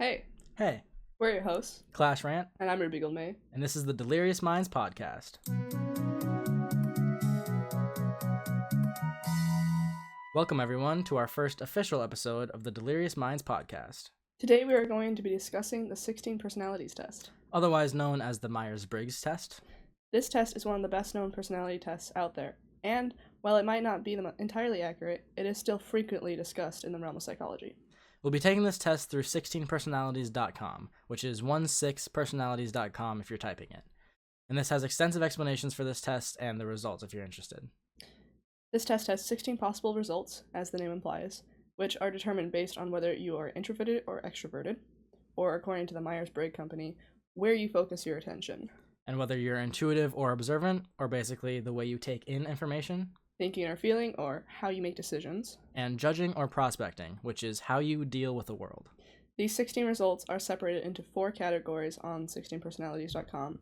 Hey, Hey, we're your hosts, Clash Rant, and I'm Rubigold May. and this is the Delirious Minds Podcast. Welcome, everyone, to our first official episode of the Delirious Minds Podcast, Today we are going to be discussing the 16 personalities test. otherwise known as the Myers-Briggs test. This test is one of the best known personality tests out there, and while it might not be entirely accurate, it is still frequently discussed in the realm of psychology. We'll be taking this test through 16personalities.com, which is 16personalities.com if you're typing it. And this has extensive explanations for this test and the results if you're interested. This test has 16 possible results, as the name implies, which are determined based on whether you are introverted or extroverted, or according to the Myers-Briggs company, where you focus your attention. And whether you're intuitive or observant, or basically the way you take in information. Thinking or feeling, or how you make decisions. And judging or prospecting, which is how you deal with the world. These 16 results are separated into 4 categories on 16personalities.com.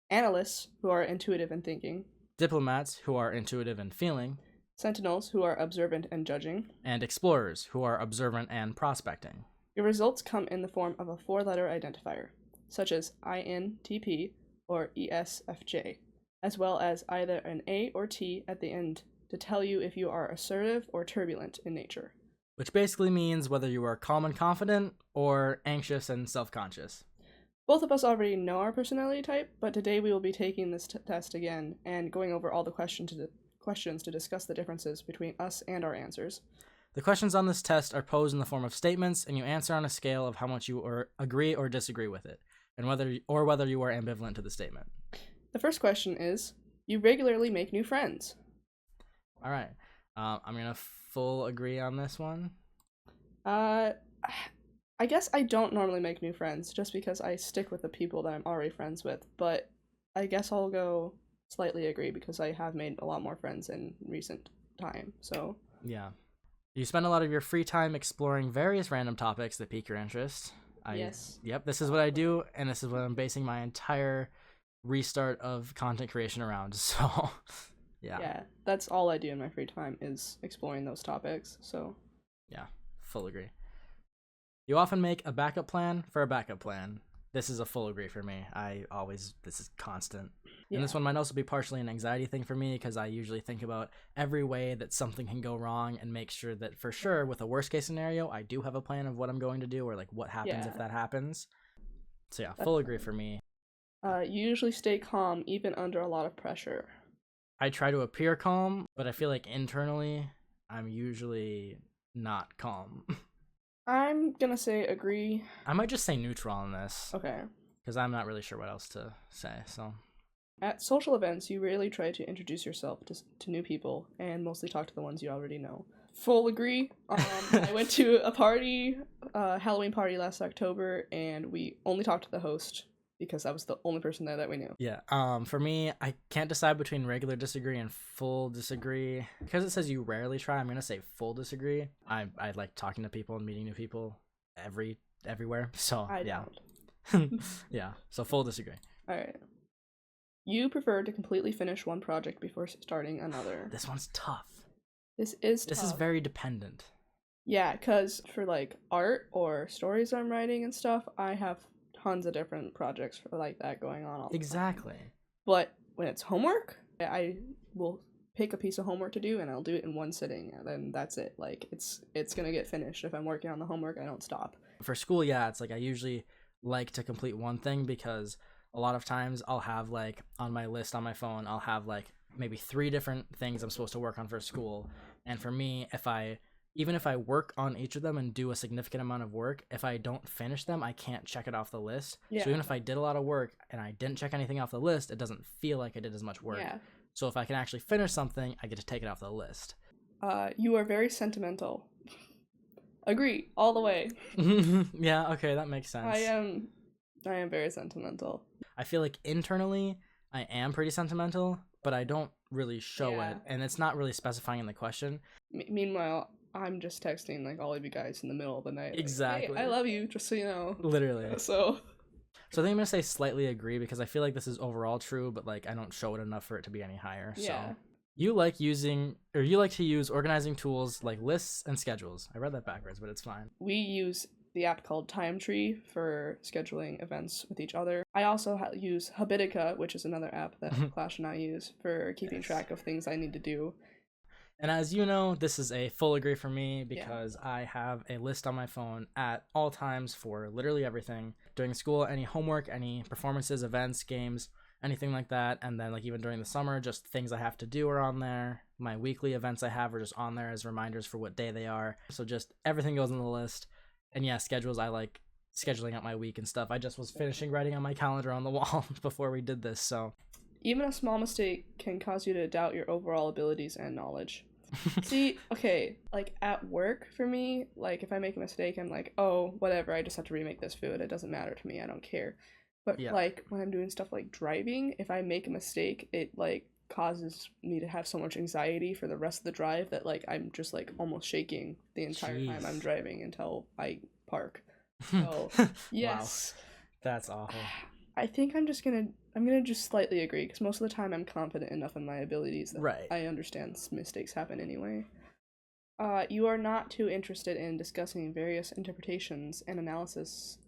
Analysts, who are intuitive and thinking. Diplomats, who are intuitive and feeling. Sentinels, who are observant and judging. And explorers, who are observant and prospecting. Your results come in the form of a 4-letter identifier, such as INTP or ESFJ, as well as either an A or T at the end to tell you if you are assertive or turbulent in nature. Which basically means whether you are calm and confident or anxious and self-conscious. Both of us already know our personality type, but today we will be taking this test again and going over all the questions to discuss the differences between us and our answers. The questions on this test are posed in the form of statements, and you answer on a scale of how much you agree or disagree with it, and whether you are ambivalent to the statement. The first question is, you regularly make new friends. All right. I'm going to full agree on this one. I guess I don't normally make new friends just because I stick with the people that I'm already friends with, but I guess I'll go slightly agree because I have made a lot more friends in recent time, so. Yeah. You spend a lot of your free time exploring various random topics that pique your interest. Yes. Yep, this is what I do, and this is what I'm basing my entire restart of content creation around, so. Yeah, that's all I do in my free time is exploring those topics, so. Yeah, full agree. You often make a backup plan for a backup plan. This is a full agree for me. This is constant. Yeah. And this one might also be partially an anxiety thing for me because I usually think about every way that something can go wrong and make sure that for sure with a worst case scenario, I do have a plan of what I'm going to do or like what happens if that happens. So yeah, full agree for me. You usually stay calm even under a lot of pressure. I try to appear calm, but I feel like internally I'm usually not calm. I'm gonna say agree. I might just say neutral on this. Okay. Because I'm not really sure what else to say, so. At social events, you rarely try to introduce yourself to new people and mostly talk to the ones you already know. Full agree. I went to a party, Halloween party last October, and we only talked to the host because that was the only person there that we knew. Yeah, for me, I can't decide between regular disagree and full disagree. Because it says you rarely try, I'm going to say full disagree. I like talking to people and meeting new people everywhere, so I yeah. don't. Yeah, so full disagree. Alright. You prefer to completely finish one project before starting another. This one's tough. This is tough. This is very dependent. Yeah, because for like art or stories I'm writing and stuff, I have tons of different projects like that going on all the time. Exactly. But when it's homework, I will pick a piece of homework to do and I'll do it in one sitting and then that's it. Like it's gonna get finished. If I'm working on the homework, I don't stop. For school, yeah, it's like I usually like to complete one thing because a lot of times I'll have like on my list on my phone, I'll have like maybe 3 different things I'm supposed to work on for school. And for me, even if I work on each of them and do a significant amount of work, if I don't finish them, I can't check it off the list. Yeah. So even if I did a lot of work and I didn't check anything off the list, it doesn't feel like I did as much work. Yeah. So if I can actually finish something, I get to take it off the list. You are very sentimental. Agree, all the way. Yeah, okay, that makes sense. I am very sentimental. I feel like internally, I am pretty sentimental, but I don't really show it, and it's not really specifying in the question. Meanwhile, I'm just texting like all of you guys in the middle of the night. Exactly. Like, hey, I love you, just so you know. Literally. So I think I'm gonna say slightly agree because I feel like this is overall true, but like I don't show it enough for it to be any higher. yeah. So you like to use organizing tools like lists and schedules. I read that backwards, but it's fine. We use the app called Time Tree for scheduling events with each other. I also use Habitica, which is another app that Clash and I use for keeping track of things I need to do. And as you know, this is a full agree for me because I have a list on my phone at all times for literally everything. During school, any homework, any performances, events, games, anything like that. And then like even during the summer, just things I have to do are on there. My weekly events I have are just on there as reminders for what day they are. So just everything goes on the list. And yeah, schedules, I like scheduling out my week and stuff. I just was finishing writing on my calendar on the wall before we did this, so. Even a small mistake can cause you to doubt your overall abilities and knowledge. See, okay, like at work for me, like if I make a mistake, I'm like, oh, whatever, I just have to remake this food. It doesn't matter to me. I don't care. But like when I'm doing stuff like driving, if I make a mistake, it like causes me to have so much anxiety for the rest of the drive that like I'm just like almost shaking the entire time I'm driving until I park. So yes. Wow. That's awful. I think I'm gonna just slightly agree because most of the time I'm confident enough in my abilities that I understand mistakes happen anyway. You are not too interested in discussing various interpretations and analyses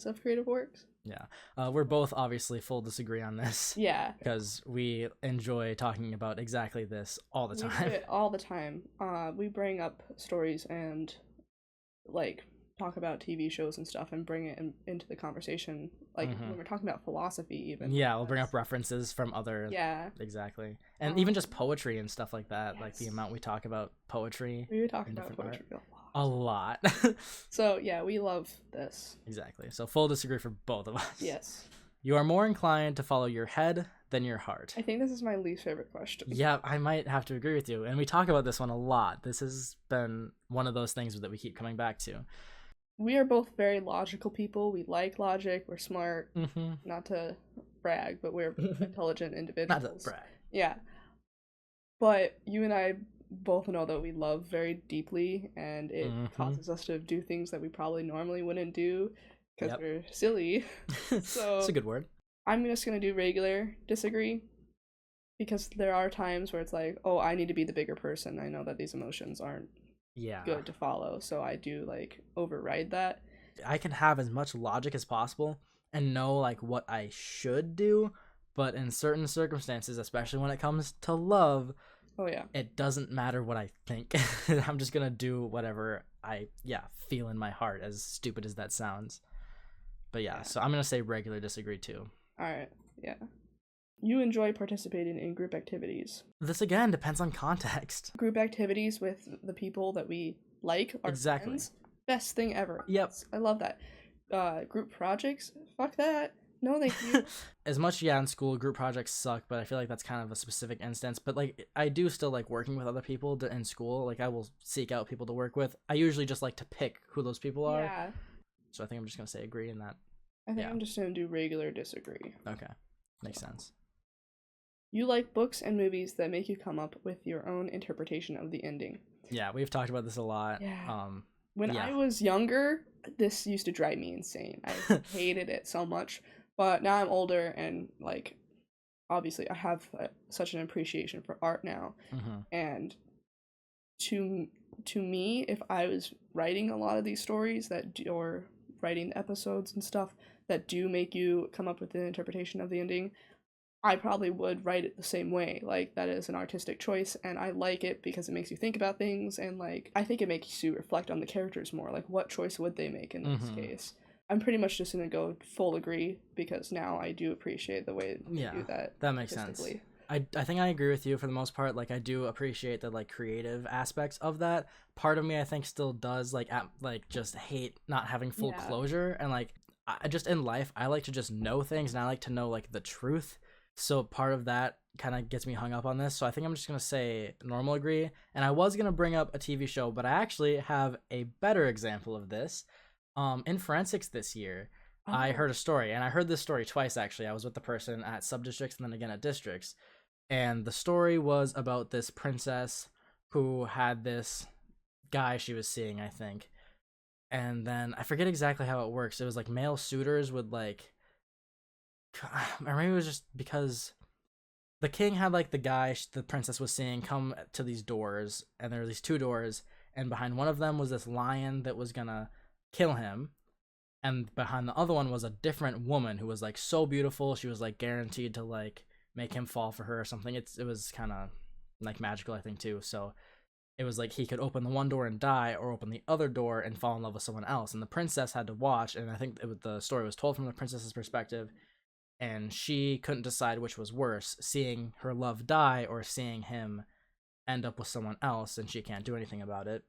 of creative works. Yeah, we're both obviously full disagree on this. Yeah, because we enjoy talking about exactly this all the time. We do it all the time. We bring up stories and like talk about TV shows and stuff and bring it into the conversation. Like when we're talking about philosophy, even. Yeah, we'll bring up references from other. Yeah. Exactly, and even just poetry and stuff like that. Yes. Like the amount we talk about poetry. We talk about poetry a lot. So yeah, we love this. Exactly. So full disagree for both of us. Yes. You are more inclined to follow your head than your heart. I think this is my least favorite question. Yeah, I might have to agree with you. And we talk about this one a lot. This has been one of those things that we keep coming back to. We are both very logical people. We like logic. We're smart. Not to brag, but we're intelligent individuals. Not to brag. Yeah. But you and I both know that we love very deeply, and it causes us to do things that we probably normally wouldn't do because we're silly. So that's a good word. I'm just going to do regular disagree because there are times where it's like, oh, I need to be the bigger person. I know that these emotions aren't good to follow, so I do like override that. I can have as much logic as possible and know like what I should do, but in certain circumstances, especially when it comes to love, it doesn't matter what I think. I'm just gonna do whatever I feel in my heart, as stupid as that sounds. But so I'm gonna say regular disagree too. All right. Yeah. You enjoy participating in group activities. This again depends on context. Group activities with the people that we like, our friends, best thing ever. Yep. I love that. Group projects, fuck that. No, thank you. As much, in school, group projects suck, but I feel like that's kind of a specific instance. But, like, I do still like working with other people in school. Like, I will seek out people to work with. I usually just like to pick who those people are. Yeah. So I think I'm just going to say agree in that. I think I'm just going to do regular disagree. Okay. Makes sense. You like books and movies that make you come up with your own interpretation of the ending. Yeah, we've talked about this a lot. Yeah. When I was younger, this used to drive me insane. I hated it so much. But now I'm older and, like, obviously I have such an appreciation for art now. And to me, if I was writing a lot of these stories or writing episodes and stuff that do make you come up with an interpretation of the ending, I probably would write it the same way. Like, that is an artistic choice, and I like it because it makes you think about things, and, like, I think it makes you reflect on the characters more. Like, what choice would they make in this case? I'm pretty much just going to go full agree because now I do appreciate the way they do that. That makes sense. I think I agree with you for the most part. Like, I do appreciate the, like, creative aspects of that. Part of me, I think, still does, like, just hate not having full closure. And, like, I just in life, I like to just know things, and I like to know, like, the truth. So part of that kind of gets me hung up on this. So I think I'm just going to say normal agree. And I was going to bring up a TV show, but I actually have a better example of this. In forensics this year, I heard a story, and I heard this story twice, actually. I was with the person at subdistricts and then again at districts. And the story was about this princess who had this guy she was seeing, I think. And then I forget exactly how it works. It was like male suitors would like, or maybe it was just because the king had like the guy the princess was seeing come to these doors, and there were these two doors, and behind one of them was this lion that was gonna kill him. And behind the other one was a different woman who was like so beautiful. She was like guaranteed to like make him fall for her or something. It was kind of like magical, I think, too. So it was like he could open the one door and die, or open the other door and fall in love with someone else. And the princess had to watch, and I think the story was told from the princess's perspective, and she couldn't decide which was worse, seeing her love die or seeing him end up with someone else, and she can't do anything about it.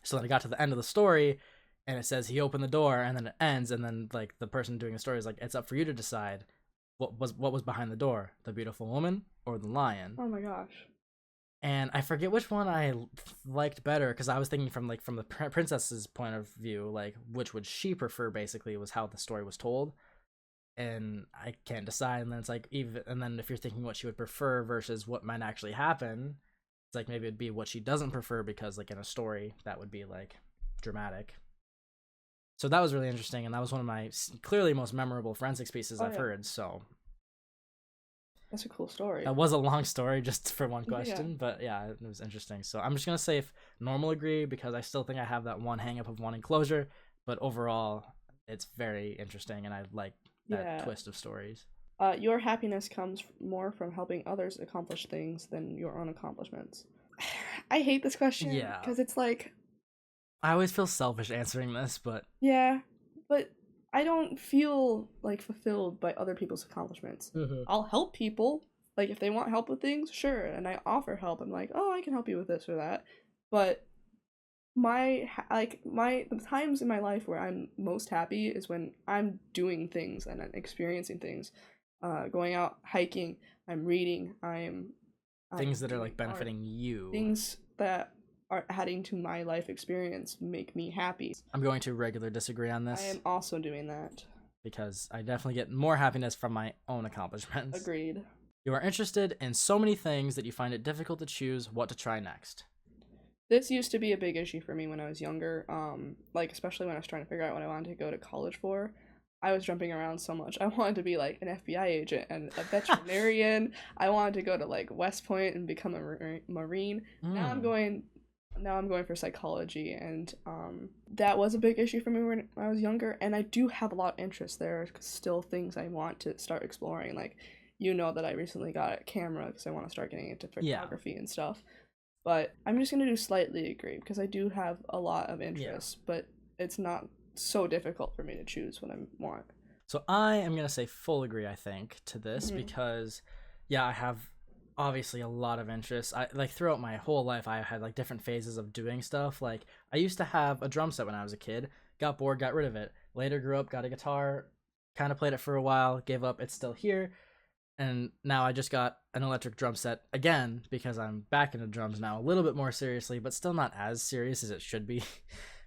So then it got to the end of the story, and it says he opened the door, and then it ends, and then like the person doing the story is like, it's up for you to decide what was behind the door, the beautiful woman or the lion. Oh my gosh. And I forget which one I liked better, because I was thinking from the princess's point of view, like which would she prefer, basically, was how the story was told. And I can't decide. And then it's like, and then if you're thinking what she would prefer versus what might actually happen, it's like maybe it'd be what she doesn't prefer, because like in a story that would be like dramatic. So that was really interesting, and that was one of my clearly most memorable forensics pieces I've heard. So that's a cool story. That was a long story just for one question, but yeah, it was interesting. So I'm just gonna say normal agree, because I still think I have that one hang up of wanting closure, but overall it's very interesting, and I like that twist of stories. Your happiness comes more from helping others accomplish things than your own accomplishments. I hate this question, because it's like, I always feel selfish answering this, but but I don't feel like fulfilled by other people's accomplishments. Mm-hmm. I'll help people, like if they want help with things, sure, and I offer help. I'm like, oh, I can help you with this or that. But the times in my life where I'm most happy is when I'm doing things and I'm experiencing things, going out hiking, I'm reading, I'm things that are like benefiting you, things that are adding to my life experience make me happy. I'm going to regular disagree on this. I am also doing that, because I definitely get more happiness from my own accomplishments. Agreed. You are interested in so many things that you find it difficult to choose what to try next. This used to be a big issue for me when I was younger, like especially when I was trying to figure out what I wanted to go to college for. I was jumping around so much. I wanted to be like an FBI agent and a veterinarian. I wanted to go to like West Point and become a Marine. Now I'm going for psychology, and that was a big issue for me when I was younger, and I do have a lot of interest. There are still things I want to start exploring, like, that I recently got a camera because I want to start getting into photography and stuff. But I'm just going to do slightly agree, because I do have a lot of interest, but it's not so difficult for me to choose what I want. So I am going to say full agree, I think, to this, because I have obviously a lot of interests. I like throughout my whole life I had like different phases of doing stuff. Like I used to have a drum set when I was a kid, got bored, got rid of it. Later grew up, got a guitar, kind of played it for a while, gave up, it's still here. And now I just got an electric drum set again, because I'm back into drums now a little bit more seriously, but still not as serious as it should be.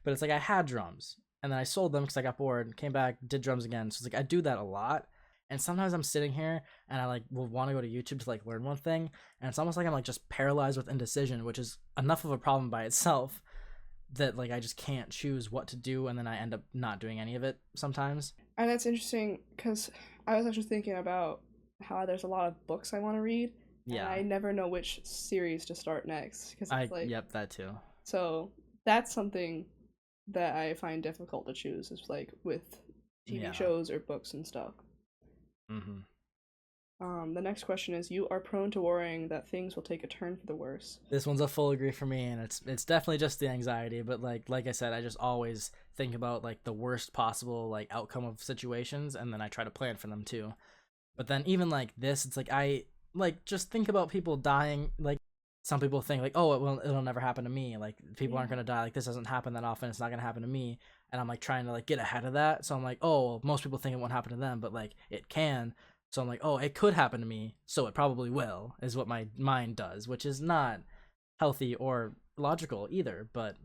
But it's like I had drums and then I sold them because I got bored, came back, did drums again. So it's like I do that a lot. And sometimes I'm sitting here and I like will want to go to YouTube to like learn one thing, and it's almost like I'm like just paralyzed with indecision, which is enough of a problem by itself, that like I just can't choose what to do, and then I end up not doing any of it sometimes. And that's interesting, because I was actually thinking about how there's a lot of books I want to read. Yeah. And I never know which series to start next, because it's like, that too. So that's something that I find difficult to choose, is like with TV shows or books and stuff. The next question is, you are prone to worrying that things will take a turn for the worse. This one's a full agree for me, and it's definitely just the anxiety, but like I said, I just always think about like the worst possible like outcome of situations, and then I try to plan for them too. But then even like this, it's like I like just think about people dying. Like some people think like, oh, it'll never happen to me. Like people aren't gonna die. Like this doesn't happen that often. It's not gonna happen to me. And I'm like trying to like get ahead of that. So I'm like, oh, well, most people think it won't happen to them, but like it can. So I'm like, oh, it could happen to me, so it probably will, is what my mind does, which is not healthy or logical either, but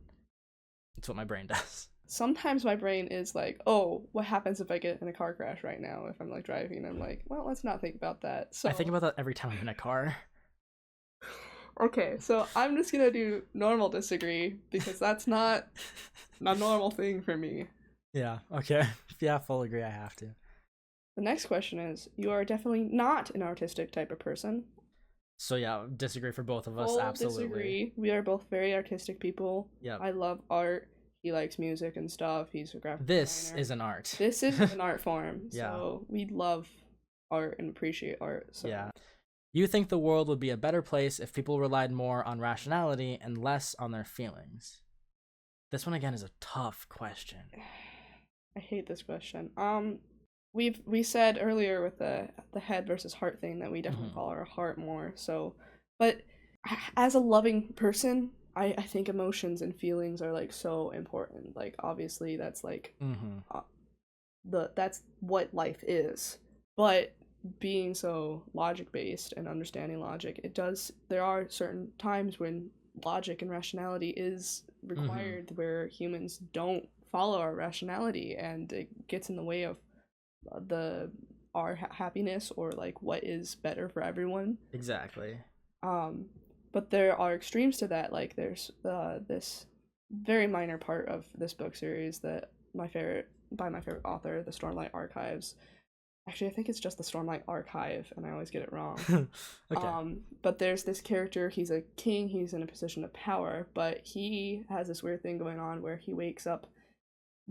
it's what my brain does. Sometimes my brain is like, oh, what happens if I get in a car crash right now if I'm like driving? I'm like, well, let's not think about that. So I think about that every time I'm in a car. Okay, so I'm just gonna do normal disagree, because that's not a normal thing for me. Yeah, okay. Yeah, full agree, I have to. The next question is, you are definitely not an artistic type of person. So yeah, disagree for both of us, Full absolutely. Disagree. We are both very artistic people. Yeah. I love art. He likes music and stuff. He's a graphic This designer. is an art. This is an art form. Yeah. So we love art and appreciate art. So. Yeah. You think the world would be a better place if people relied more on rationality and less on their feelings? This one again is a tough question. I hate this question. We said earlier with the head versus heart thing that we definitely follow our heart more. So, but as a loving person, I think emotions and feelings are like so important. Like obviously that's like that's what life is. But being so logic based and understanding logic, there are certain times when logic and rationality is required where humans don't follow our rationality, and it gets in the way of our happiness or like what is better for everyone. Exactly. But there are extremes to that. Like there's this very minor part of this book series that my favorite author, the Stormlight Archives. Actually, I think it's just the Stormlight Archive, and I always get it wrong. Okay. But there's this character, he's a king, he's in a position of power, but he has this weird thing going on where he wakes up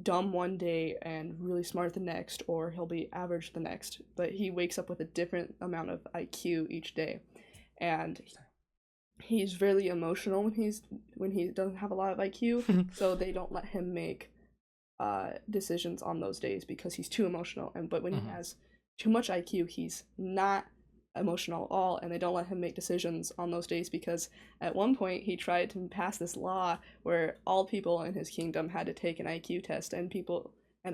dumb one day and really smart the next, or he'll be average the next, but he wakes up with a different amount of IQ each day. And he's really emotional when he doesn't have a lot of IQ, so they don't let him make decisions on those days because he's too emotional. But when he has too much IQ, he's not emotional at all, and they don't let him make decisions on those days because at one point he tried to pass this law where all people in his kingdom had to take an IQ test, and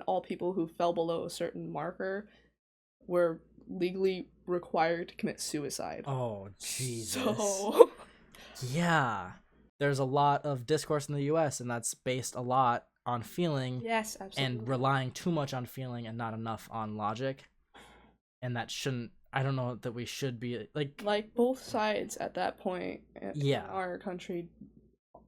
all people who fell below a certain marker were legally required to commit suicide. Oh, Jesus. So yeah, there's a lot of discourse in the US, and that's based a lot on feeling. Yes, absolutely. And relying too much on feeling and not enough on logic. And that shouldn't, I don't know that we should be like both sides at that point in our country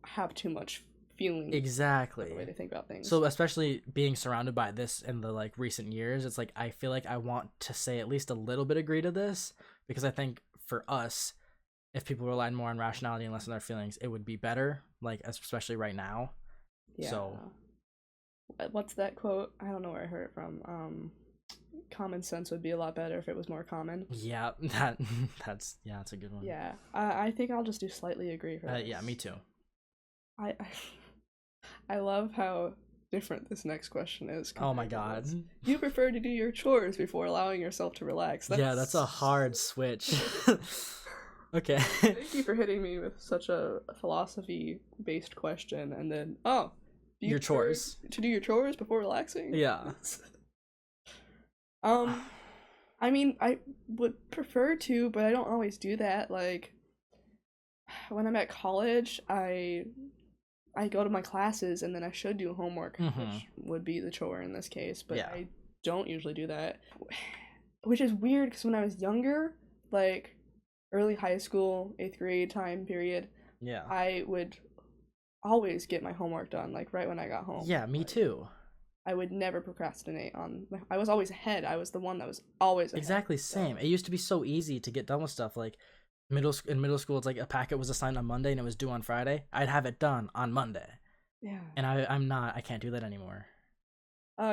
have too much feeling. Exactly. The way they think about things. So especially being surrounded by this in the like recent years, it's like I feel like I want to say at least a little bit agree to this, because I think for us, if people relied more on rationality and less on their feelings, it would be better, like especially right now. Yeah. So what's that quote? I don't know where I heard it from. Common sense would be a lot better if it was more common. Yeah, that's a good one. Yeah, I think I'll just do slightly agree for this. Yeah, me too. I love how different this next question is. Oh my god. You prefer to do your chores before allowing yourself to relax. That's a hard switch. Okay. Thank you for hitting me with such a philosophy-based question, and then your chores. To do your chores before relaxing? Yeah. I mean, I would prefer to, but I don't always do that. Like, when I'm at college, I go to my classes, and then I should do homework, which would be the chore in this case, but I don't usually do that. Which is weird, because when I was younger, like, early high school, 8th grade time period, I would always get my homework done, like, right when I got home. Yeah, me too. I would never procrastinate I was always ahead. I was the one that was always ahead. Exactly, same. It used to be so easy to get done with stuff. Like, in middle school, it's like a packet was assigned on Monday and it was due on Friday. I'd have it done on Monday. Yeah. And I can't do that anymore.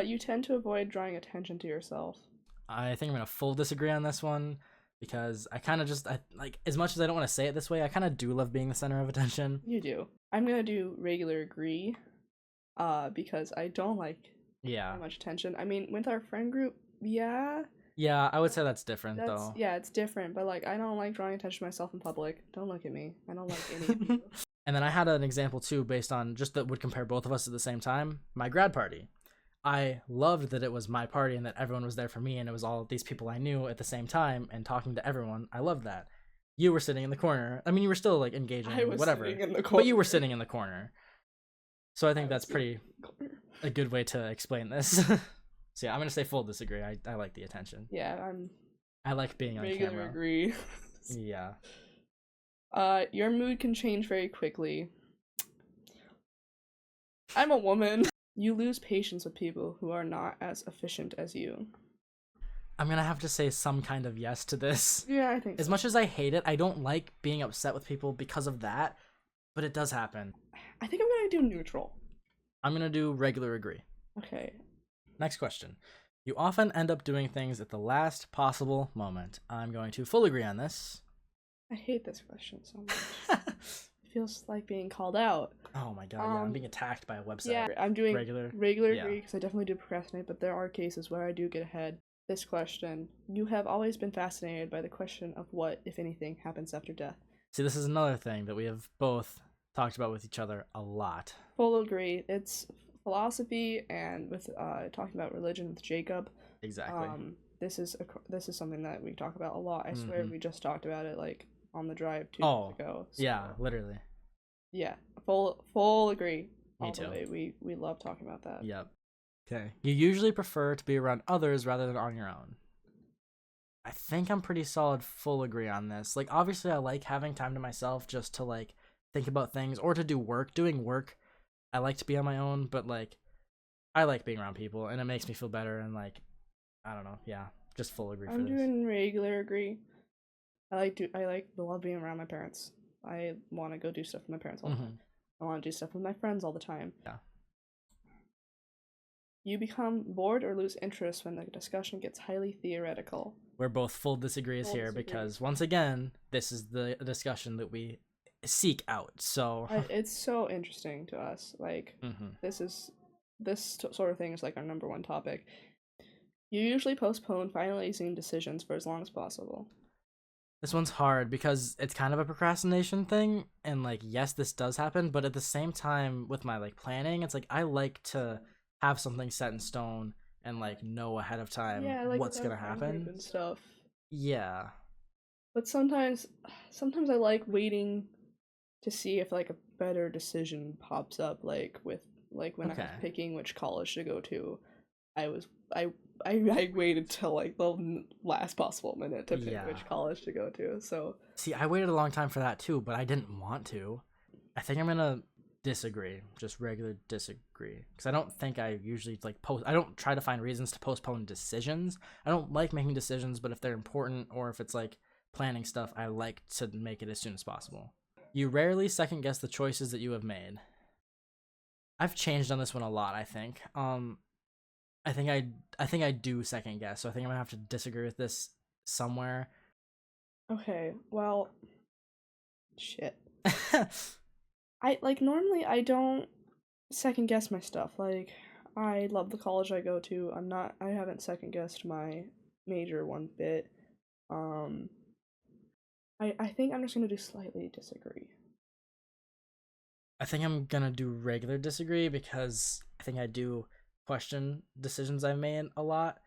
You tend to avoid drawing attention to yourself. I think I'm going to full disagree on this one, because I kind of like, as much as I don't want to say it this way, I kind of do love being the center of attention. You do. I'm going to do regular agree, because I don't like much attention. I mean, with our friend group, yeah, I would say that's different, though. Yeah, it's different, but like, I don't like drawing attention to myself in public. Don't look at me. I don't like any of you. And then I had an example too, based on just that would compare both of us at the same time. My grad party, I loved that it was my party and that everyone was there for me, and it was all these people I knew at the same time and talking to everyone. I loved that. You were sitting in the corner. I mean, you were still like engaging, whatever, but you were sitting in the corner. So I think that's pretty a good way to explain this. So yeah, I'm gonna say full disagree. I like the attention. Yeah, I like being on regular camera. Agree. Yeah. Your mood can change very quickly. I'm a woman. You lose patience with people who are not as efficient as you. I'm gonna have to say some kind of yes to this. Yeah, I think so. As much as I hate it, I don't like being upset with people because of that, but it does happen. I think I'm gonna do neutral. I'm gonna do regular agree. Okay. Next question. You often end up doing things at the last possible moment. I'm going to full agree on this. I hate this question so much. It feels like being called out. Oh my god, yeah, I'm being attacked by a website. Yeah, I'm doing regular agree because I definitely do procrastinate, but there are cases where I do get ahead. This question. You have always been fascinated by the question of what, if anything, happens after death. See, this is another thing that we have both talked about with each other a lot. Full agree. It's philosophy and with talking about religion with Jacob. Exactly. This is something that we talk about a lot. I swear we just talked about it like on the drive 2 days ago. So, yeah, literally. Yeah, full agree. Me too. We love talking about that. Yep. Okay. You usually prefer to be around others rather than on your own. I think I'm pretty solid full agree on this. Like, obviously I like having time to myself just to like think about things or to do work. Doing work, I like to be on my own, but like I like being around people and it makes me feel better and like I don't know, yeah, just full agree for this. I'm doing regular agree. I love being around my parents. I want to go do stuff with my parents all the time. I want to do stuff with my friends all the time. Yeah. You become bored or lose interest when the discussion gets highly theoretical. We're both full disagrees here because once again, this is the discussion that we seek out. So it's so interesting to us. Like this sort of thing is like our number one topic. You usually postpone finalizing decisions for as long as possible. This one's hard because it's kind of a procrastination thing, and like yes, this does happen, but at the same time with my like planning, it's like I like to have something set in stone and like know ahead of time what's gonna happen and stuff. Yeah. But sometimes I like waiting to see if like a better decision pops up, like with like when I was picking which college to go to. I waited till like the last possible minute to pick which college to go to. So see, I waited a long time for that too, but I didn't want to. I think I'm gonna disagree, just regular disagree, because I don't think I usually like I don't try to find reasons to postpone decisions. I don't like making decisions, but if they're important or if it's like planning stuff, I like to make it as soon as possible. You rarely second guess the choices that you have made. I've changed on this one a lot, I think. I think I do second guess, so I think I'm gonna have to disagree with this somewhere. Okay, well, shit. Normally I don't second guess my stuff. Like, I love the college I go to. I haven't second guessed my major one bit. I think I'm just gonna do slightly disagree. I think I'm gonna do regular disagree because I think I do question decisions I've made a lot.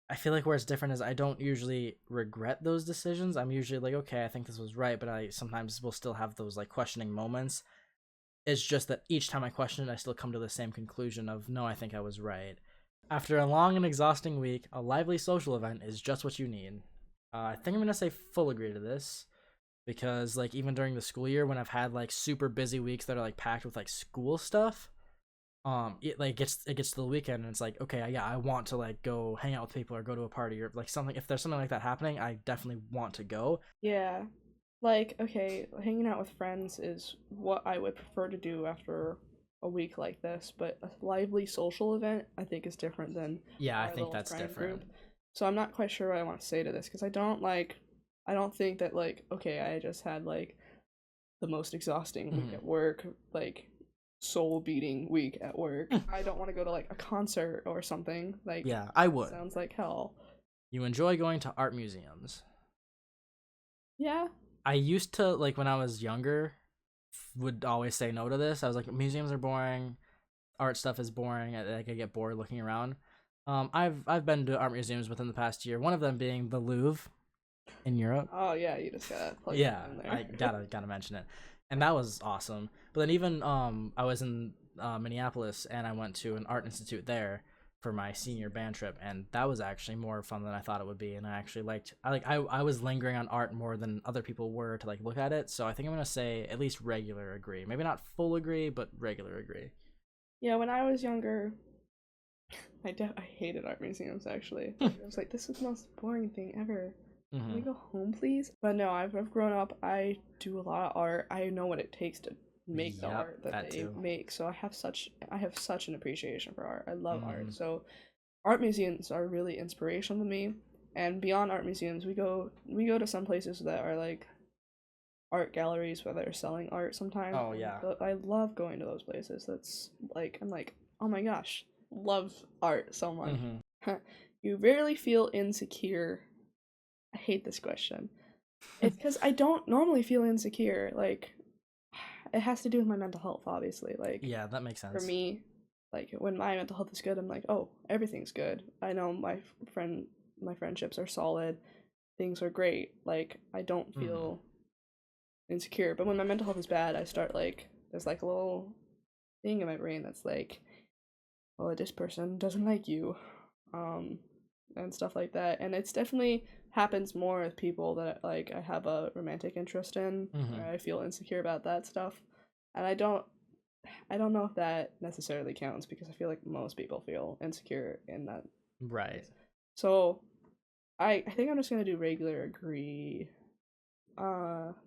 I feel like where it's different is I don't usually regret those decisions. I'm usually like, okay, I think this was right, but I sometimes will still have those like questioning moments. It's just that each time I question it, I still come to the same conclusion of, no, I think I was right. After a long and exhausting week, a lively social event is just what you need. I think I'm going to say full agree to this because like even during the school year when I've had like super busy weeks that are like packed with like school stuff, it gets to the weekend and it's like, okay, yeah, I want to like go hang out with people or go to a party or like something. If there's something like that happening, I definitely want to go. Yeah. Like, okay, hanging out with friends is what I would prefer to do after a week like this, but a lively social event I think is different than I think that's different. Group. So I'm not quite sure what I want to say to this because I don't think that like, okay, I just had like the most exhausting week at work, like soul beating week at work. I don't want to go to like a concert or something. Like, yeah, I would. Sounds like hell. You enjoy going to art museums? Yeah. I used to, like, when I was younger, would always say no to this. I was like, museums are boring, art stuff is boring. I get bored looking around. I've been to art museums within the past year. One of them being the Louvre in Europe. Oh yeah, you just gotta plug it in there. I gotta mention it, and that was awesome. But then even I was in Minneapolis and I went to an art institute there for my senior band trip, and that was actually more fun than I thought it would be. And I actually liked I was lingering on art more than other people were to like look at it. So I think I'm gonna say at least regular agree, maybe not full agree, but regular agree. Yeah, when I was younger, I hated art museums actually. I was like, this is the most boring thing ever. Can we go home, please? But no, I've grown up. I do a lot of art. I know what it takes to make the Yep, art that that they too. make. So I have such an appreciation for art. I love art. Mhm. So art museums are really inspirational to me. And beyond art museums, we go to some places that are like art galleries where they're selling art sometimes. Oh And yeah. I love going to those places. That's like I'm like, oh my gosh, love art so much. Mm-hmm. You rarely feel insecure. I hate this question. It's because I don't normally feel insecure. Like, it has to do with my mental health, obviously. Like, Yeah, that makes for sense. me, like when my mental health is good, I'm like, oh, everything's good. I know my friendships are solid. Things are great. Like, I don't feel insecure. But when my mental health is bad, I start like there's like a little thing in my brain that's like, well, this person doesn't like you, um, and stuff like that. And it's definitely happens more with people that like I have a romantic interest in, Mm-hmm. where I feel insecure about that stuff. And I don't know if that necessarily counts because I feel like most people feel insecure in that. Right. So I think I'm just gonna do regular agree.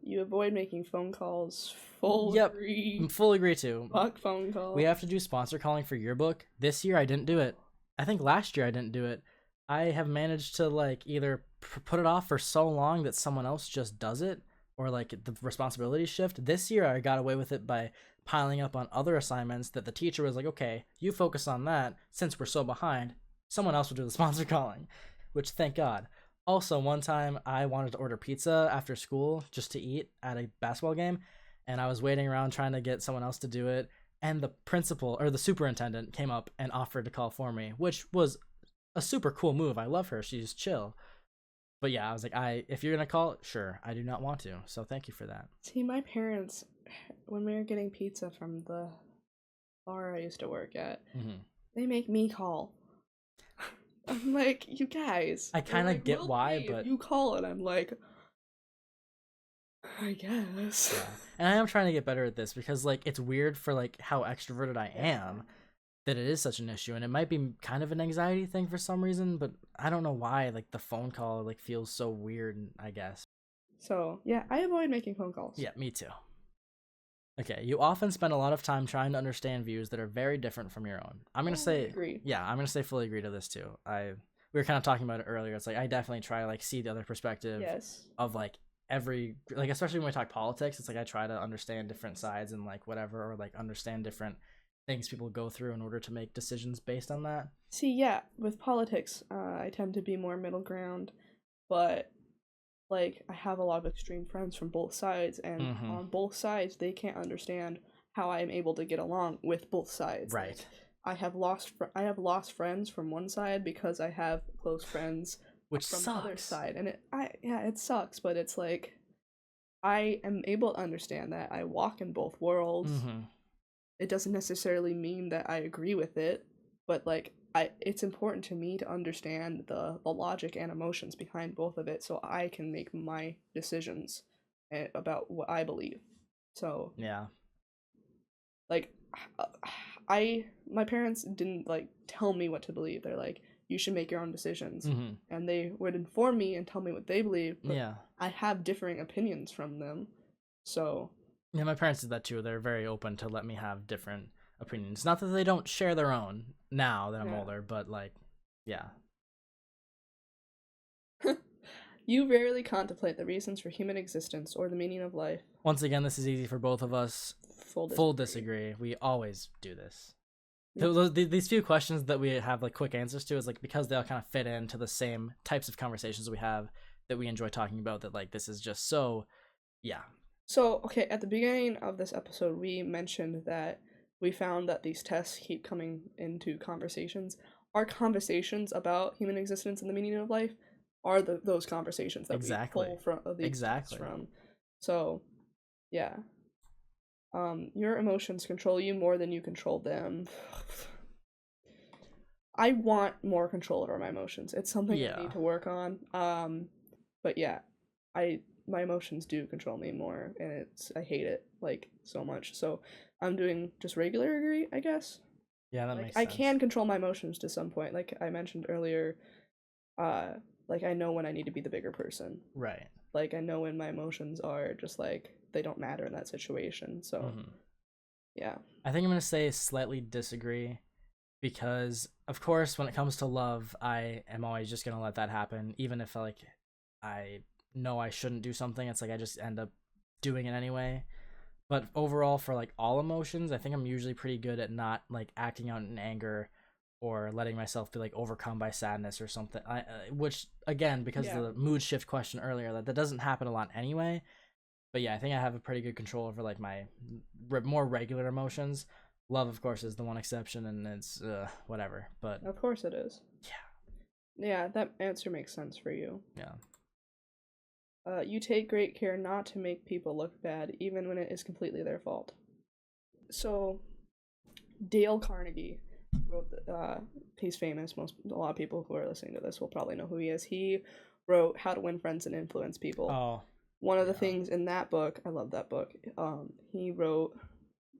You avoid making phone calls. Full Yep. agree. Full agree too. Fuck phone calls. We have to do sponsor calling for yearbook. This year I didn't do it. I think last year I didn't do it. I have managed to like either put it off for so long that someone else just does it, or like the responsibilities shift. This year I got away with it by piling up on other assignments that the teacher was like, okay, you focus on that. Since we're so behind, someone else will do the sponsor calling, which thank God. Also, one time I wanted to order pizza after school just to eat at a basketball game, and I was waiting around trying to get someone else to do it, and the principal or the superintendent came up and offered to call for me, which was a super cool move. I love her. She's chill. But yeah, I was like, if you're gonna call, sure. I do not want to. So thank you for that. See, my parents, when we were getting pizza from the bar I used to work at, they make me call. I'm like, you guys. I kind of like, get we'll why, pay if but you call it. I'm like, I guess. yeah. And I am trying to get better at this because like it's weird for like how extroverted I am that it is such an issue, and it might be kind of an anxiety thing for some reason, but I don't know why like the phone call like feels so weird, I guess. So yeah, I avoid making phone calls. Yeah, me too. Okay, you often spend a lot of time trying to understand views that are very different from your own. I'm gonna say agree. Yeah, I'm gonna say fully agree to this too. We were kind of talking about it earlier. It's like I definitely try to like see the other perspective of like every, like especially when we talk politics, it's like I try to understand different sides and like whatever, or like understand different things people go through in order to make decisions based on that. See, yeah, with politics, I tend to be more middle ground, but like I have a lot of extreme friends from both sides, and on both sides they can't understand how I am able to get along with both sides. Right. Like, I have lost friends from one side because I have close friends which from sucks. the other side, and it sucks, but it's like I am able to understand that I walk in both worlds. It doesn't necessarily mean that I agree with it, but like it's important to me to understand the logic and emotions behind both of it so I can make my decisions about what I believe. So yeah, like my parents didn't like tell me what to believe. They're like, you should make your own decisions, and they would inform me and tell me what they believe, but yeah, I have differing opinions from them. So yeah, my parents did that too. They're very open to let me have different opinions. Not that they don't share their own now that I'm older, but like, yeah. You rarely contemplate the reasons for human existence or the meaning of life. Once again, this is easy for both of us. Full disagree. We always do this. These few questions that we have like quick answers to is like because they all kind of fit into the same types of conversations we have that we enjoy talking about, that like this is just so, yeah. So, okay, at the beginning of this episode, we mentioned that we found that these tests keep coming into conversations. Our conversations about human existence and the meaning of life are those conversations that we pull from these tests from. So, yeah. Your emotions control you more than you control them. I want more control over my emotions. It's something I need to work on. But yeah, my emotions do control me more, and I hate it like so much. So I'm doing just regular agree, I guess. Yeah, that like, makes sense. I can control my emotions to some point. Like I mentioned earlier, like I know when I need to be the bigger person. Right. Like I know when my emotions are just like they don't matter in that situation. So Yeah. I think I'm gonna say slightly disagree because, of course, when it comes to love, I am always just gonna let that happen, even if like I know I shouldn't do something. It's like I just end up doing it anyway. But overall, for like all emotions, I think I'm usually pretty good at not like acting out in anger or letting myself be like overcome by sadness or something. Which again, because of the mood shift question earlier, that doesn't happen a lot anyway. But yeah, I think I have a pretty good control over like my more regular emotions. Love, of course, is the one exception, and it's whatever. But Of course it is. yeah, Yeah, that answer makes sense for you. yeah. You take great care not to make people look bad, even when it is completely their fault. So, Dale Carnegie wrote. He's famous. A lot of people who are listening to this will probably know who he is. He wrote How to Win Friends and Influence People. Oh, One of the things in that book, I love that book. He wrote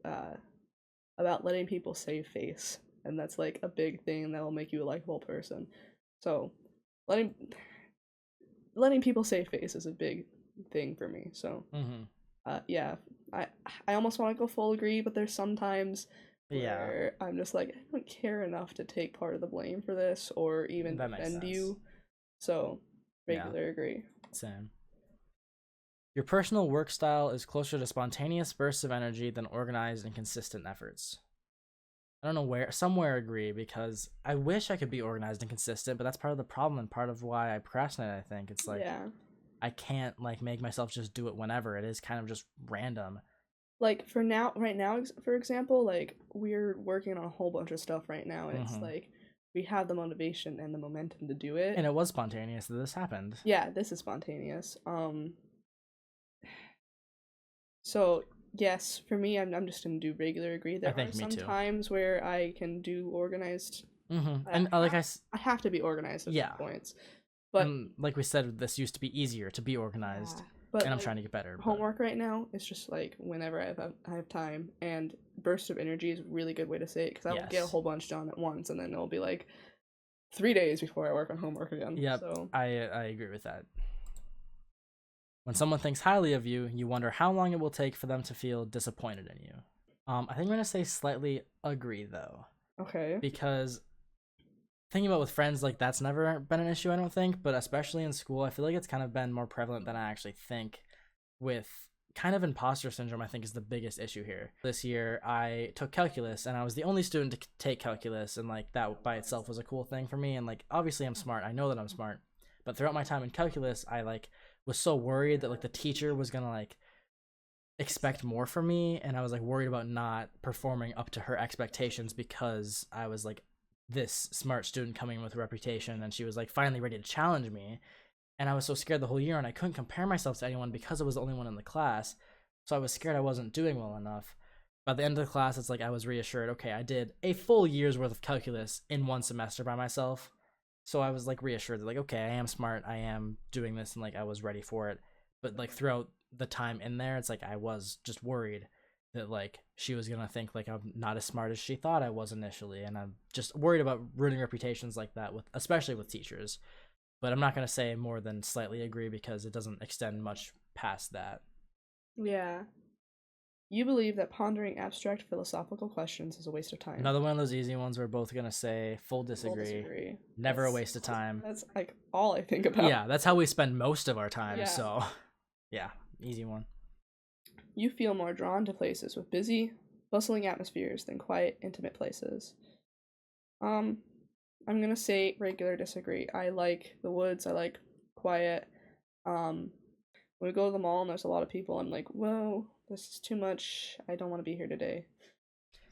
about letting people save face, and that's like a big thing that will make you a likable person. So, letting people save face is a big thing for me. So, yeah, I almost want to go full agree, but there's sometimes where I'm just like, I don't care enough to take part of the blame for this or even defend you. So, regular agree. Same. Your personal work style is closer to spontaneous bursts of energy than organized and consistent efforts. I don't know where, somewhere agree, because I wish I could be organized and consistent, but that's part of the problem and part of why I procrastinate, I think. It's like, I can't like make myself just do it whenever. It is kind of just random. Like right now, for example, like we're working on a whole bunch of stuff right now, and it's like we have the motivation and the momentum to do it. And it was spontaneous that this happened. Yeah, this is spontaneous. So yes, for me, I'm just gonna do regular agree. There are some times where I can do organized. And I have to be organized at some points. But like we said, this used to be easier to be organized, but and I'm trying to get better. Homework right now is just like whenever I have time, and burst of energy is a really good way to say it, because I will get a whole bunch done at once, and then it'll be like 3 days before I work on homework again. Yeah, so. I agree with that. When someone thinks highly of you, you wonder how long it will take for them to feel disappointed in you. I think I'm gonna say slightly agree though. Okay. Because thinking about with friends, like that's never been an issue, I don't think, but especially in school, I feel like it's kind of been more prevalent than I actually think. With kind of imposter syndrome, I think is the biggest issue here. This year, I took calculus, and I was the only student to take calculus, and like that by itself was a cool thing for me. And like obviously, I'm smart. I know that I'm smart, but throughout my time in calculus, I like was so worried that like the teacher was gonna like expect more from me, and I was like worried about not performing up to her expectations because I was like this smart student coming in with a reputation, and she was like finally ready to challenge me. And I was so scared the whole year, and I couldn't compare myself to anyone because I was the only one in the class. So I was scared I wasn't doing well enough. By the end of the class, it's like I was reassured, okay, I did a full year's worth of calculus in one semester by myself. So I was like reassured that like, okay, I am smart, I am doing this, and like I was ready for it. But like throughout the time in there, it's like I was just worried that like she was gonna think like I'm not as smart as she thought I was initially, and I'm just worried about ruining reputations like that with, especially with teachers. But I'm not going to say more than slightly agree because it doesn't extend much past that. Yeah. You believe that pondering abstract philosophical questions is a waste of time. Another one of those easy ones we're both going to say full disagree. Never a waste of time. That's like all I think about. Yeah, that's how we spend most of our time. Yeah. So, yeah, easy one. You feel more drawn to places with busy, bustling atmospheres than quiet, intimate places. I'm gonna say regular disagree. I like the woods. I like quiet. When we go to the mall and there's a lot of people, I'm like, whoa, this is too much. I don't want to be here today.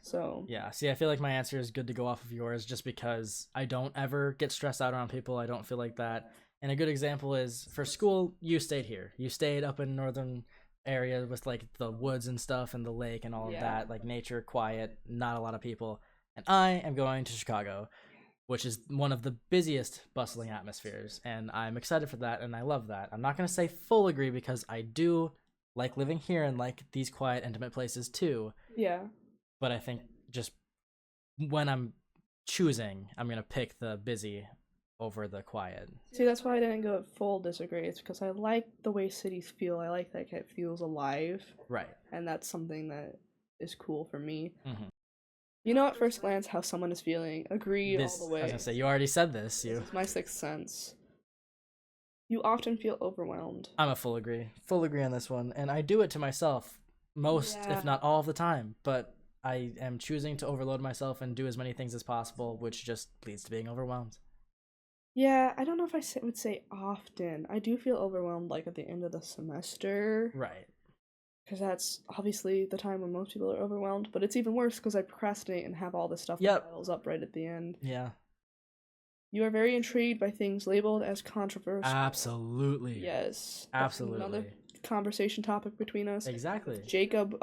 So yeah, see, I feel like my answer is good to go off of yours just because I don't ever get stressed out around people. I don't feel like that. And a good example is for school, you stayed here. You stayed up in northern area with like the woods and stuff and the lake and all of that, like nature, quiet, not a lot of people. And I am going to Chicago, which is one of the busiest, bustling atmospheres, and I'm excited for that, and I love that. I'm not going to say full agree because I do like living here and like these quiet, intimate places too. Yeah. But I think just when I'm choosing, I'm going to pick the busy over the quiet. See, that's why I didn't go full disagree. It's because I like the way cities feel. I like that it feels alive. Right. And that's something that is cool for me. Mm-hmm. You know at first glance how someone is feeling. Agree all the way. I was gonna say, you already said this. This is my sixth sense. You often feel overwhelmed. I'm a full agree on this one, and I do it to myself most, if not all of the time, but I am choosing to overload myself and do as many things as possible, which just leads to being overwhelmed. Yeah, I don't know if I would say often. I do feel overwhelmed, like, at the end of the semester. Right. Because that's obviously the time when most people are overwhelmed, but it's even worse because I procrastinate and have all this stuff that piles up right at the end. Yeah. You are very intrigued by things labeled as controversial. Absolutely. Yes. Absolutely. Another conversation topic between us. Exactly. Jacob,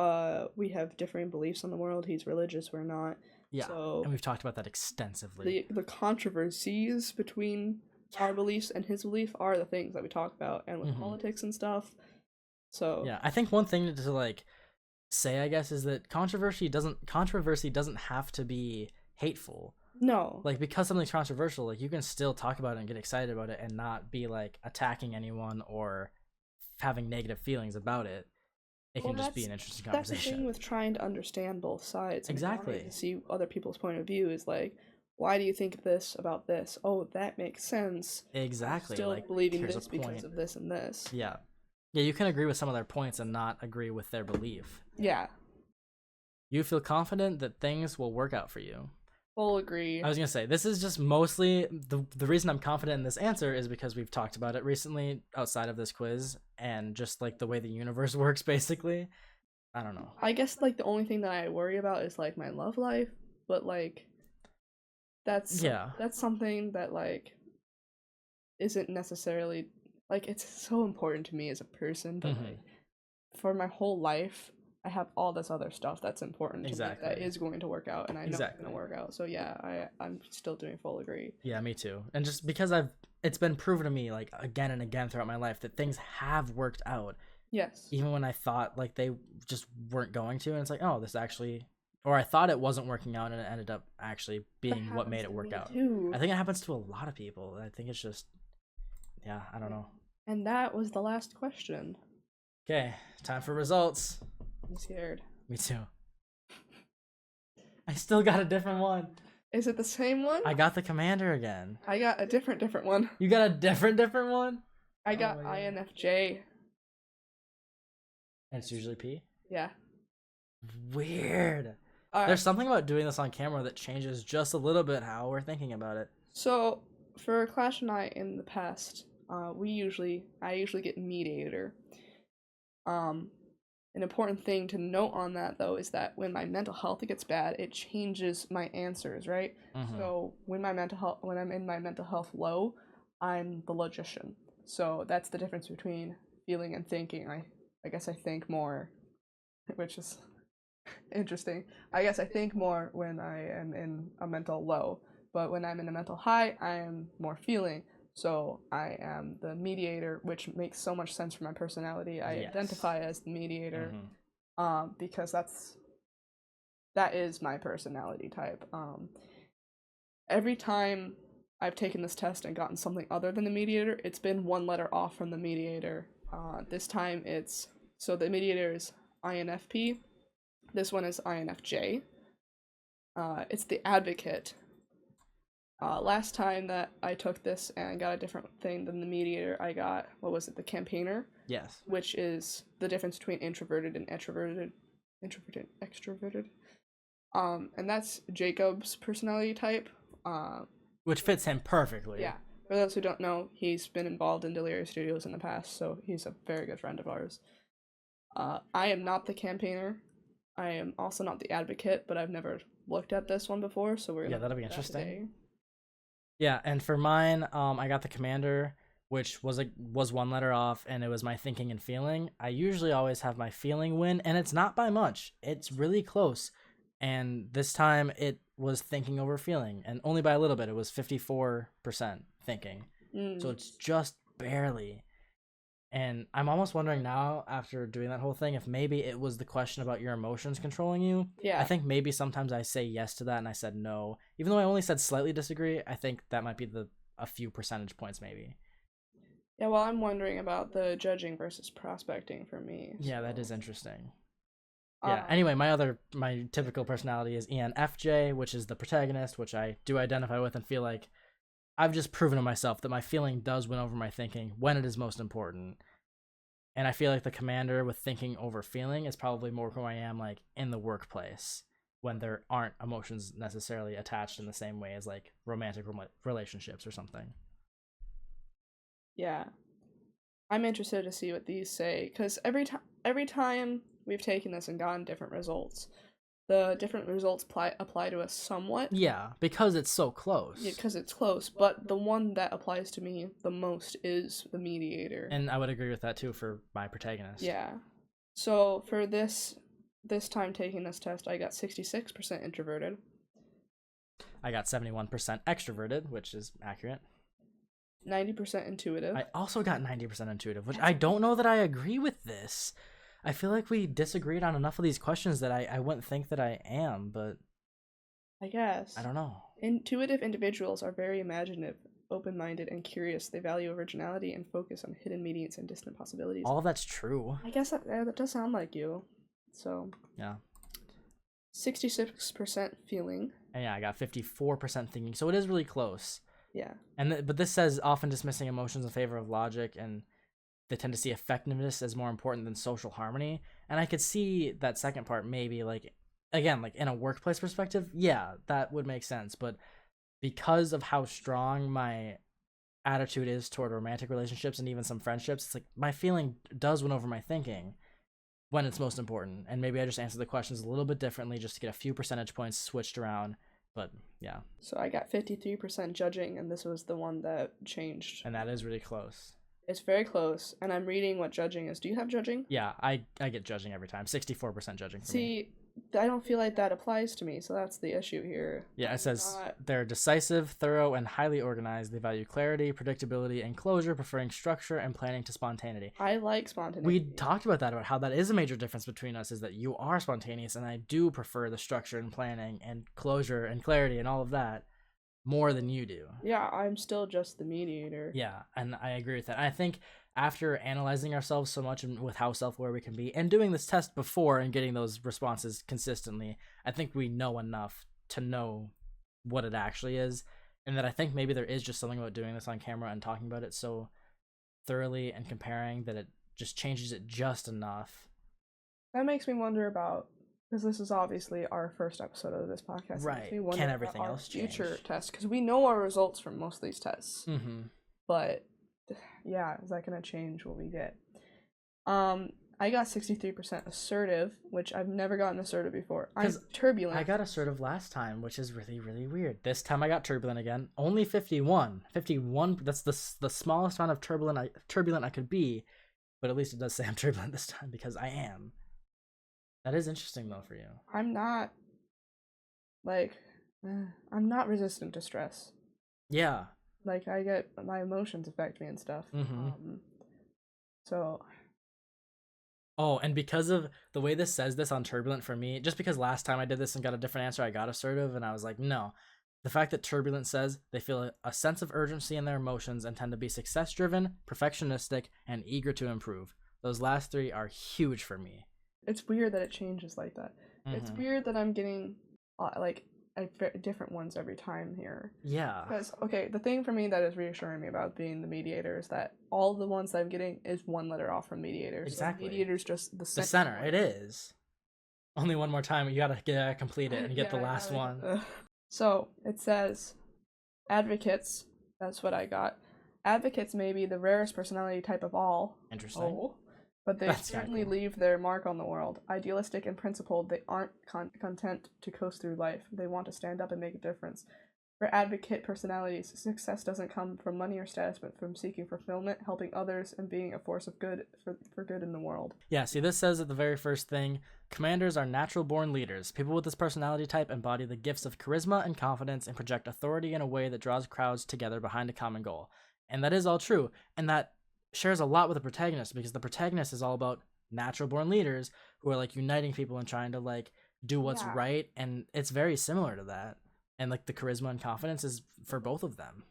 we have differing beliefs on the world. He's religious, we're not. Yeah, so and we've talked about that extensively. The controversies between our beliefs and his belief are the things that we talk about, and with politics and stuff. So yeah, I think one thing to like say, I guess, is that controversy doesn't have to be hateful. No. Like, because something's controversial, like, you can still talk about it and get excited about it and not be like attacking anyone or having negative feelings about it. It can just be an interesting conversation. That's the thing with trying to understand both sides. Exactly. To see other people's point of view is like, why do you think this about this? Oh, that makes sense. Exactly. I'm still like, believing this because of this and this. Yeah. Yeah, you can agree with some of their points and not agree with their belief. Yeah. You feel confident that things will work out for you. Full agree. I was going to say, this is just mostly, the reason I'm confident in this answer is because we've talked about it recently outside of this quiz, and just like the way the universe works, basically. I don't know. I guess like the only thing that I worry about is like my love life, but like that's something that like isn't necessarily like, it's so important to me as a person, but like for my whole life I have all this other stuff that's important to me that is going to work out, and I know it's going to work out. So yeah, I'm still doing full agree. Yeah, me too. And just because it's been proven to me like again and again throughout my life that things have worked out. Yes. Even when I thought like they just weren't going to, and it's like, oh, this actually, or I thought it wasn't working out and it ended up actually being what made it work out. Too. I think it happens to a lot of people. I think it's just, yeah, I don't know. And that was the last question. Okay, time for results. I'm scared. Me too. I still got a different one. Is it the same one? I got the commander again. I got a different one. You got a different one? I got INFJ. And it's usually P? Yeah. Weird. There's something about doing this on camera that changes just a little bit how we're thinking about it. So, for Clash and I in the past, I usually get mediator. An important thing to note on that, though, is that when my mental health gets bad, it changes my answers, right? So when I'm in my mental health low, I'm the logician. So that's the difference between feeling and thinking. I guess I think more, which is interesting. I guess I think more when I am in a mental low, but when I'm in a mental high, I am more feeling. So I am the mediator, which makes so much sense for my personality. I identify as the mediator because that is my personality type. Every time I've taken this test and gotten something other than the mediator, it's been one letter off from the mediator. This time so the mediator is INFP. This one is INFJ. It's the advocate. Last time that I took this and got a different thing than the mediator, I got, the campaigner? Yes. Which is the difference between introverted and extroverted. Extroverted. And that's Jacob's personality type. Which fits him perfectly. Yeah. For those who don't know, he's been involved in Delirious Studios in the past, so he's a very good friend of ours. I am not the campaigner. I am also not the advocate, but I've never looked at this one before, so we're gonna that'll be interesting. Yeah, and for mine, I got the commander, which was one letter off, and it was my thinking and feeling. I usually always have my feeling win, and it's not by much. It's really close. And this time it was thinking over feeling, and only by a little bit. It was 54% thinking. So it's just barely. And I'm almost wondering now, after doing that whole thing, if maybe it was the question about your emotions controlling you. Yeah. I think maybe sometimes I say yes to that and I said no. Even though I only said slightly disagree, I think that might be a few percentage points maybe. Yeah, well, I'm wondering about the judging versus prospecting for me. Yeah, that is interesting. Yeah. Anyway, my typical personality is ENFJ, which is the protagonist, which I do identify with and feel like I've just proven to myself that my feeling does win over my thinking when it is most important. And I feel like the commander with thinking over feeling is probably more who I am like in the workplace when there aren't emotions necessarily attached in the same way as like romantic relationships or something. Yeah. I'm interested to see what these say, because every time we've taken this and gotten different results, the different results apply to us somewhat. Yeah, because it's so close. Yeah, because it's close, but the one that applies to me the most is the mediator. And I would agree with that too for my protagonist. Yeah. So for this time taking this test, I got 66% introverted. I got 71% extroverted, which is accurate. 90% intuitive. I also got 90% intuitive, which I don't know that I agree with this. I feel like we disagreed on enough of these questions that I wouldn't think that I am, but I guess. I don't know. Intuitive individuals are very imaginative, open-minded, and curious. They value originality and focus on hidden meanings and distant possibilities. All that's true. I guess that does sound like you. So yeah. 66% feeling. And yeah, I got 54% thinking, so it is really close. Yeah. But this says often dismissing emotions in favor of logic, and they tend to see effectiveness as more important than social harmony. And I could see that second part maybe like, again, like in a workplace perspective, yeah, that would make sense. But because of how strong my attitude is toward romantic relationships and even some friendships, it's like my feeling does win over my thinking when it's most important. And maybe I just answer the questions a little bit differently just to get a few percentage points switched around. But yeah. So I got 53% judging, and this was the one that changed. And that is really close. It's very close, and I'm reading what judging is. Do you have judging? Yeah, I get judging every time. 64% judging for me. See, I don't feel like that applies to me, so that's the issue here. Yeah, it says they're decisive, thorough, and highly organized. They value clarity, predictability, and closure, preferring structure and planning to spontaneity. I like spontaneity. We talked about that, about how that is a major difference between us, is that you are spontaneous, and I do prefer the structure and planning and closure and clarity and all of that more than you do. Yeah, I'm still just the mediator. Yeah, and I agree with that. I think after analyzing ourselves so much and with how self-aware we can be and doing this test before and getting those responses consistently, I think we know enough to know what it actually is, and that I think maybe there is just something about doing this on camera and talking about it so thoroughly and comparing that it just changes it just enough. That makes me wonder about, because this is obviously our first episode of this podcast. Right. Can everything else change? Future tests, because we know our results from most of these tests. Mm-hmm. But yeah, is that going to change what we get? I got 63% assertive, which I've never gotten assertive before. I'm turbulent. I got assertive last time, which is really, really weird. This time I got turbulent again. Only 51. 51, that's the smallest amount of turbulent I could be, but at least it does say I'm turbulent this time because I am. That is interesting though for you. I'm not resistant to stress. Yeah. Like, I get, my emotions affect me and stuff. Mm-hmm. So. Oh, and because of the way this says this on turbulent for me, just because last time I did this and got a different answer, I got assertive, and I was like, no. The fact that turbulent says they feel a sense of urgency in their emotions and tend to be success-driven, perfectionistic, and eager to improve. Those last three are huge for me. It's weird that it changes like that. Mm-hmm. It's weird that I'm getting, different ones every time here. Yeah. Because, okay, the thing for me that is reassuring me about being the mediator is that all the ones that I'm getting is one letter off from mediator. Exactly. So mediator's just the center. The center, it is. Only one more time, you gotta complete it and get the last one. So, it says, advocates, that's what I got. Advocates may be the rarest personality type of all. Interesting. Oh. But they certainly leave their mark on the world. Idealistic and principled, they aren't content to coast through life. They want to stand up and make a difference. For advocate personalities, success doesn't come from money or status, but from seeking fulfillment, helping others, and being a force of good for good in the world. Yeah, see, this says at the very first thing, commanders are natural-born leaders. People with this personality type embody the gifts of charisma and confidence and project authority in a way that draws crowds together behind a common goal. And that is all true, and that shares a lot with the protagonist, because the protagonist is all about natural born leaders who are like uniting people and trying to like do what's right, and it's very similar to that. And like the charisma and confidence is for both of them.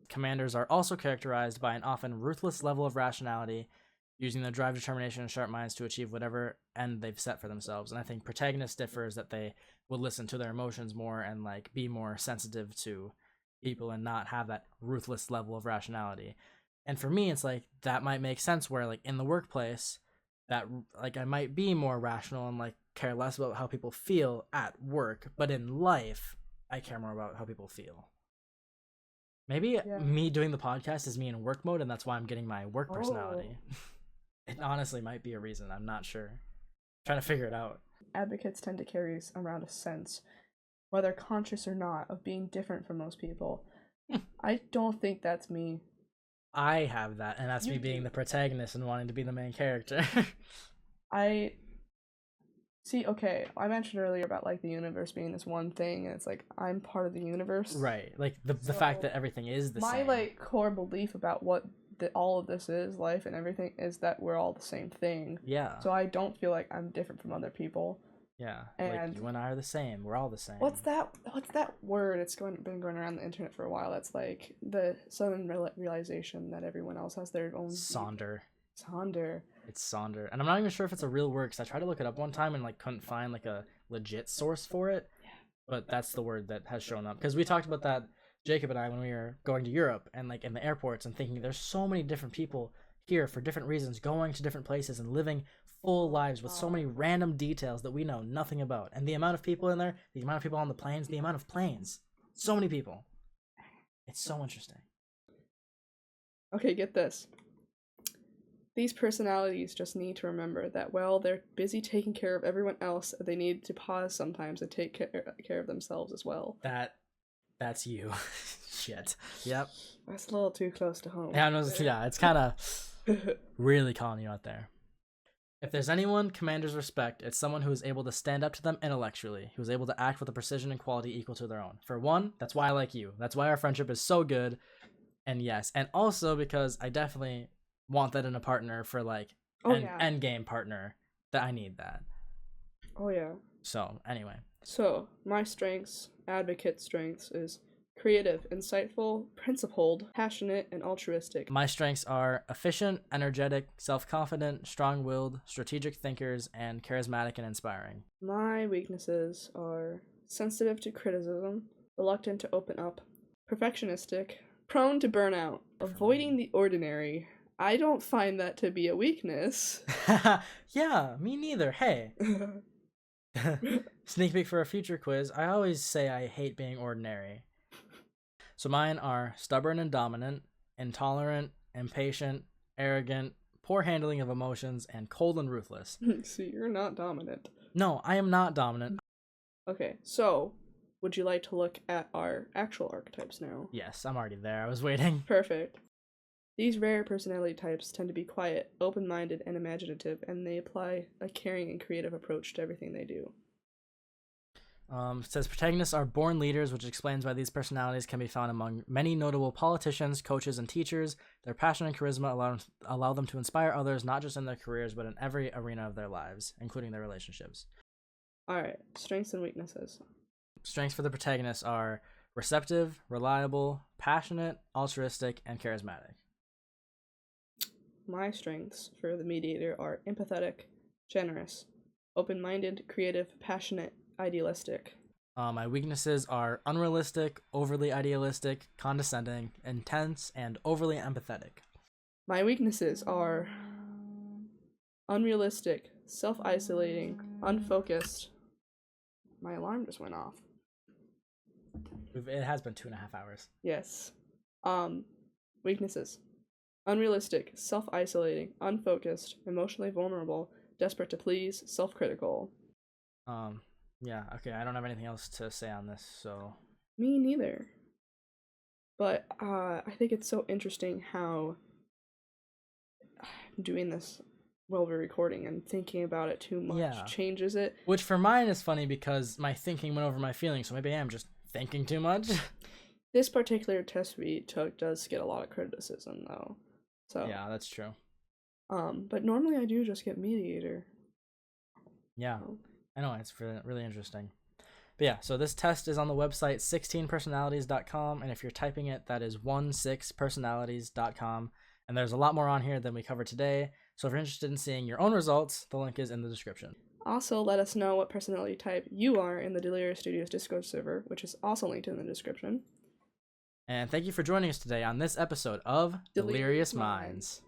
Commanders are also characterized by an often ruthless level of rationality using their drive, determination, and sharp minds to achieve whatever end they've set for themselves. And I think protagonist differs that they will listen to their emotions more and like be more sensitive to people and not have that ruthless level of rationality. And for me, it's like that might make sense where like in the workplace that like I might be more rational and like care less about how people feel at work, but in life I care more about how people feel. Maybe me doing the podcast is me in work mode and that's why I'm getting my work personality. It honestly might be a reason. I'm not sure. I'm trying to figure it out. Advocates tend to carry around a sense, whether conscious or not, of being different from most people. I don't think that's me. I have that, and that's me being the protagonist and wanting to be the main character. I mentioned earlier about like the universe being this one thing, and it's like I'm part of the universe. Right, like the fact that everything is the same. My like core belief about what all of this is, life and everything, is that we're all the same thing. Yeah. So I don't feel like I'm different from other people. Yeah, and like you and I are the same. We're all the same. What's that word? It's been going around the internet for a while. That's like the sudden realization that everyone else has their own. Sonder. It's Sonder, and I'm not even sure if it's a real word because I tried to look it up one time and like couldn't find like a legit source for it. Yeah. But that's the word that has shown up because we talked about that, Jacob and I, when we were going to Europe and like in the airports and thinking there's so many different people here for different reasons, going to different places and living full lives with so many random details that we know nothing about. And the amount of people in there, the amount of people on the planes, the amount of planes, so many people. It's so interesting. Okay, get this. These personalities just need to remember that while they're busy taking care of everyone else, they need to pause sometimes and take care of themselves as well. That's you. Shit. Yep. That's a little too close to home. Yeah, it's kind of really calling you out there. If there's anyone commanders respect, it's someone who is able to stand up to them intellectually, who is able to act with a precision and quality equal to their own. For one, that's why I like you. That's why our friendship is so good. And yes, and also because I definitely want that in a partner for like end game partner, that I need that. Oh yeah. So anyway. So my advocate strengths is creative, insightful, principled, passionate, and altruistic. My strengths are efficient, energetic, self-confident, strong-willed, strategic thinkers, and charismatic and inspiring. My weaknesses are sensitive to criticism, reluctant to open up, perfectionistic, prone to burnout, avoiding the ordinary. I don't find that to be a weakness. Yeah, me neither. Hey. Sneak peek for a future quiz. I always say I hate being ordinary. So mine are stubborn and dominant, intolerant, impatient, arrogant, poor handling of emotions, and cold and ruthless. See, you're not dominant. No, I am not dominant. Okay, so would you like to look at our actual archetypes now? Yes, I'm already there. I was waiting. Perfect. These rare personality types tend to be quiet, open-minded, and imaginative, and they apply a caring and creative approach to everything they do. It says protagonists are born leaders, which explains why these personalities can be found among many notable politicians, coaches, and teachers. Their passion and charisma allow them to inspire others, not just in their careers, but in every arena of their lives, including their relationships. Alright, strengths and weaknesses. Strengths for the protagonists are receptive, reliable, passionate, altruistic, and charismatic. My strengths for the mediator are empathetic, generous, open-minded, creative, passionate, idealistic. My weaknesses are unrealistic, overly idealistic, condescending, intense, and overly empathetic. My weaknesses are unrealistic, self-isolating, unfocused. My alarm just went off. It has been 2.5 hours. Yes. Weaknesses. Unrealistic, self-isolating, unfocused, emotionally vulnerable, desperate to please, self-critical. Yeah, okay, I don't have anything else to say on this, so... Me neither. But, I think it's so interesting how doing this while we're recording and thinking about it too much changes it. Which for mine is funny because my thinking went over my feelings, so maybe I am just thinking too much. This particular test we took does get a lot of criticism, though. So yeah, that's true. But normally I do just get mediator. Yeah. I know, it's really interesting. But yeah, so this test is on the website 16personalities.com, and if you're typing it, that is 16personalities.com. And there's a lot more on here than we covered today. So if you're interested in seeing your own results, the link is in the description. Also, let us know what personality type you are in the Delirious Studios Discord server, which is also linked in the description. And thank you for joining us today on this episode of Delirious Minds.